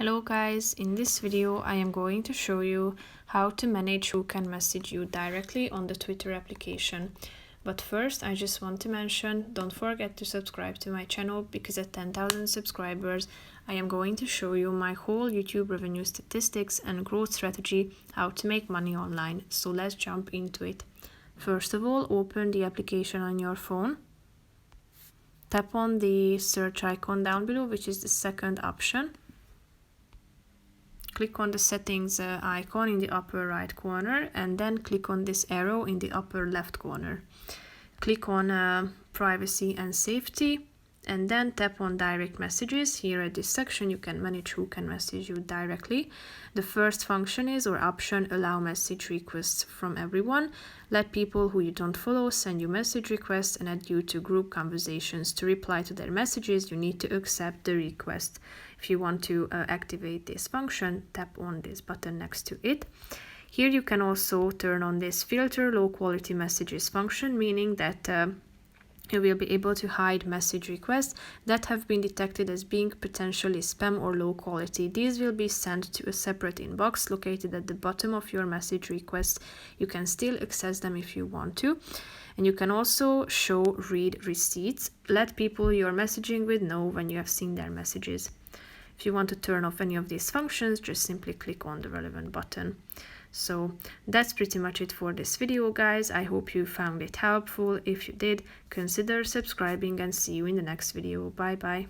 Hello guys, in this video I am going to show you how to manage who can message you directly on the Twitter application. But first I just want to mention, don't forget to subscribe to my channel because at 10,000 subscribers I am going to show you my whole YouTube revenue statistics and growth strategy, how to make money online. So let's jump into it. First of all, open the application on your phone. Tap on the search icon down below, which is the second option. Click on the settings icon in the upper right corner and then click on this arrow in the upper left corner. Click on privacy and safety and then tap on direct messages. Here at this section you can manage who can message you directly. The first function is, or option, allow message requests from everyone. Let people who you don't follow send you message requests and add you to group conversations. To reply to their messages you need to accept the request. If you want to activate this function, tap on this button next to it. Here you can also turn on this filter low quality messages function, meaning that you will be able to hide message requests that have been detected as being potentially spam or low quality. These will be sent to a separate inbox located at the bottom of your message requests. You can still access them if you want to. And you can also show read receipts. Let people you're messaging with know when you have seen their messages. If you want to turn off any of these functions, just simply click on the relevant button. So that's pretty much it for this video, guys. I hope you found it helpful. If you did, consider subscribing and see you in the next video. Bye bye.